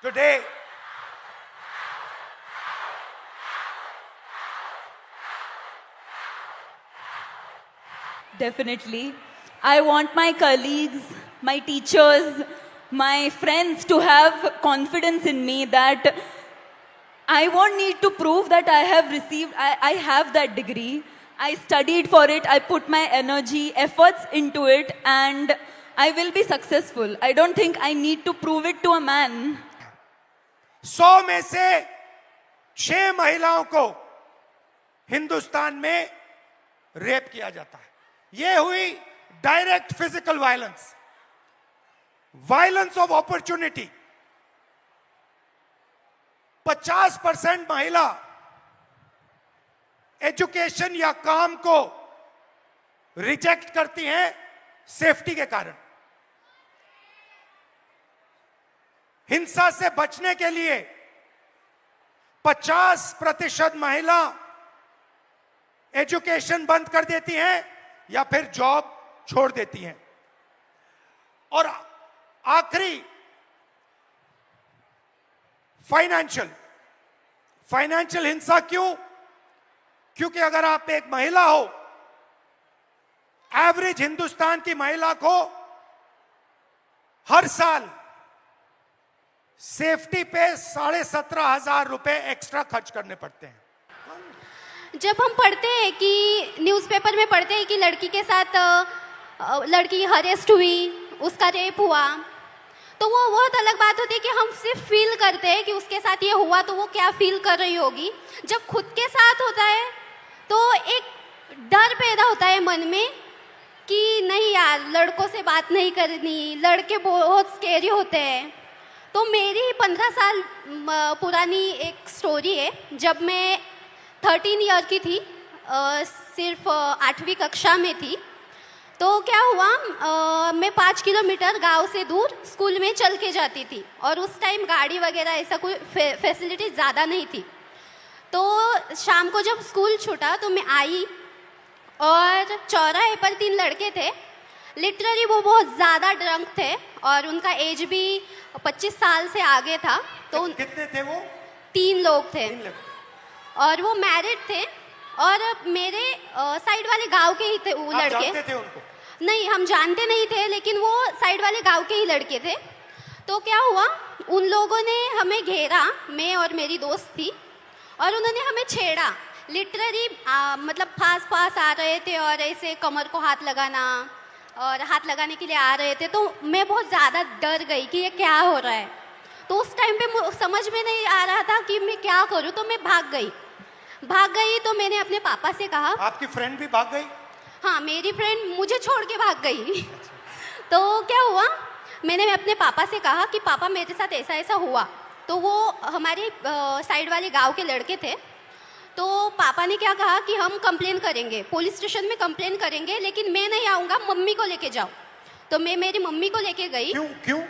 today Definitely. I want my colleagues, my teachers, my friends to have confidence in me that I won't need to prove that I have that degree. I studied for it, I put my energy, efforts into it, and I will be successful. I don't think I need to prove it to a man. 100 में से 6 महिलाओं को हिंदुस्तान में rape किया जाता है। ये हुई direct physical violence, violence of opportunity. 50% महिला एजुकेशन या काम को रिजेक्ट करती हैं सेफ्टी के कारण। हिंसा से बचने के लिए 50% महिला एजुकेशन बंद कर देती हैं या फिर जॉब छोड़ देती हैं। और आखिरी फाइनेंशियल हिंसा क्यों? क्योंकि अगर आप एक महिला हो, एवरेज हिंदुस्तान की महिला को हर साल सेफ्टी पे 17,500 रुपए एक्स्ट्रा खर्च करने पड़ते हैं। जब हम पढ़ते हैं कि न्यूज़पेपर में पढ़ते हैं कि लड़की के साथ लड़की हरेस्ट हुई, उसका रेप हुआ, तो वो बहुत अलग बात होती है कि हम सिर्फ फील करते हैं कि उसके साथ ये हुआ तो वो क्या फील कर रही होगी। जब खुद के साथ होता है तो एक डर पैदा होता है मन में कि नहीं यार, लड़कों से बात नहीं करनी, लड़के बहुत स्केरी होते हैं। तो मेरी 15 साल पुरानी एक स्टोरी है। जब मैं 13 ईयर की थी, सिर्फ 8वीं कक्षा में थी, तो क्या हुआ, मैं 5 किलोमीटर गांव से दूर स्कूल में चल के जाती थी और उस टाइम गाड़ी वगैरह ऐसा कोई फैसिलिटी ज़्यादा नहीं थी। तो शाम को जब स्कूल छूटा तो मैं आई और चौराहे पर 3 लड़के थे। लिटरली वो बहुत ज़्यादा ड्रंक थे और उनका एज भी 25 साल से आगे था। तो कितने थे वो? 3 लोग थे 3 लोग। और वो मैरिड थे और मेरे साइड वाले गांव के ही थे वो आप लड़के। जानते थे उनको? नहीं, हम जानते नहीं थे, लेकिन वो साइड वाले गांव के ही लड़के थे। तो क्या हुआ, उन लोगों ने हमें घेरा, मैं और मेरी दोस्त थी, और उन्होंने हमें छेड़ा। लिटरली मतलब पास आ रहे थे और ऐसे कमर को हाथ लगाना और हाथ लगाने के लिए आ रहे थे। तो मैं बहुत ज़्यादा डर गई कि ये क्या हो रहा है। तो उस टाइम पे समझ में नहीं आ रहा था कि मैं क्या करूं, तो मैं भाग गई। तो मैंने अपने पापा से कहा। आपकी फ्रेंड भी भाग गई? हाँ, मेरी फ्रेंड मुझे छोड़ के भाग गई। तो क्या हुआ, मैंने अपने पापा से कहा कि पापा मेरे साथ ऐसा ऐसा हुआ। तो वो हमारे साइड वाले गांव के लड़के थे। तो पापा ने क्या कहा कि हम कंप्लेन करेंगे, पुलिस स्टेशन में कंप्लेन करेंगे, लेकिन मैं नहीं आऊँगा, मम्मी को लेके जाओ। तो मैं मेरी मम्मी को लेके गई। क्यों?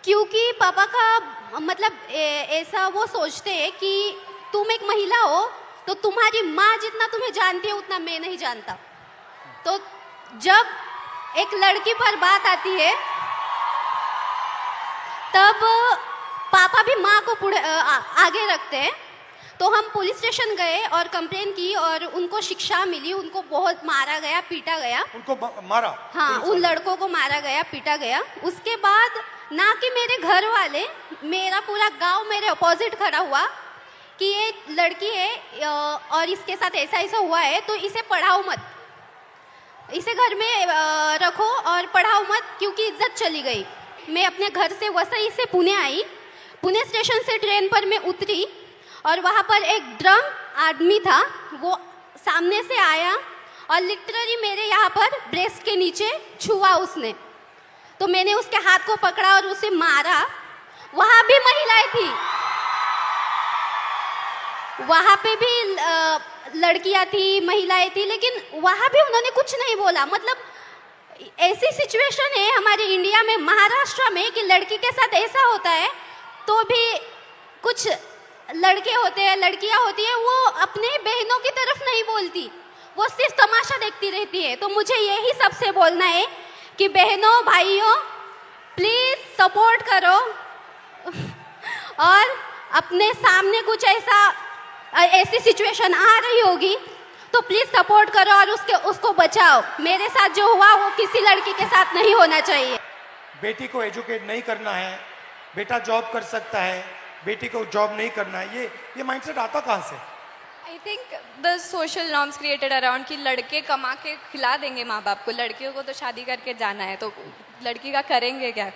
क्योंकि पापा का मतलब ऐसा वो सोचते हैं कि तुम एक महिला हो तो तुम्हारी माँ जितना तुम्हें जानती है उतना मैं नहीं जानता। तो जब एक लड़की पर बात आती है तब पापा भी माँ को आगे रखते हैं। तो हम पुलिस स्टेशन गए और कंप्लेन की और उनको शिक्षा मिली। उनको बहुत मारा गया, पीटा गया। उनको मारा? हाँ, उन लड़कों को मारा गया, पीटा गया। उसके बाद ना कि मेरे घर वाले, मेरा पूरा गांव मेरे अपोजिट खड़ा हुआ कि ये लड़की है और इसके साथ ऐसा ऐसा हुआ है, तो इसे पढ़ाओ मत, इसे घर में रखो और पढ़ाओ मत, क्योंकि इज्जत चली गई। मैं अपने घर से वसई से पुणे आई। पुणे स्टेशन से ट्रेन पर मैं उतरी और वहाँ पर एक ड्रंक आदमी था, वो सामने से आया और लिटरली मेरे यहाँ पर ब्रेस्ट के नीचे छुआ उसने। तो मैंने उसके हाथ को पकड़ा और उसे मारा। वहाँ भी महिलाएं थी, वहाँ पे भी लड़कियाँ थी, महिलाएं थी, लेकिन वहाँ भी उन्होंने कुछ नहीं बोला। मतलब ऐसी सिचुएशन है हमारे इंडिया में, महाराष्ट्र में, कि लड़की के साथ ऐसा होता है तो भी कुछ लड़के होते हैं, लड़कियाँ होती है, वो अपने बहनों की तरफ नहीं बोलती, वो सिर्फ तमाशा देखती रहती है। तो मुझे यही सबसे बोलना है कि बहनों भाइयों, प्लीज़ सपोर्ट करो और अपने सामने कुछ ऐसी सिचुएशन आ रही होगी तो प्लीज सपोर्ट करो और उसको बचाओ। मेरे साथ जो हुआ वो किसी लड़की के साथ नहीं होना चाहिए। बेटी को एजुकेट नहीं करना है, बेटा जॉब कर सकता है, बेटी को जॉब नहीं करना है, ये माइंडसेट आता कहाँ से? I think the social norms created around कि लड़के कमा के खिला देंगे माँ बाप को, लड़कियों को तो शादी करके जाना है, तो लड़की का करेंगे क्या?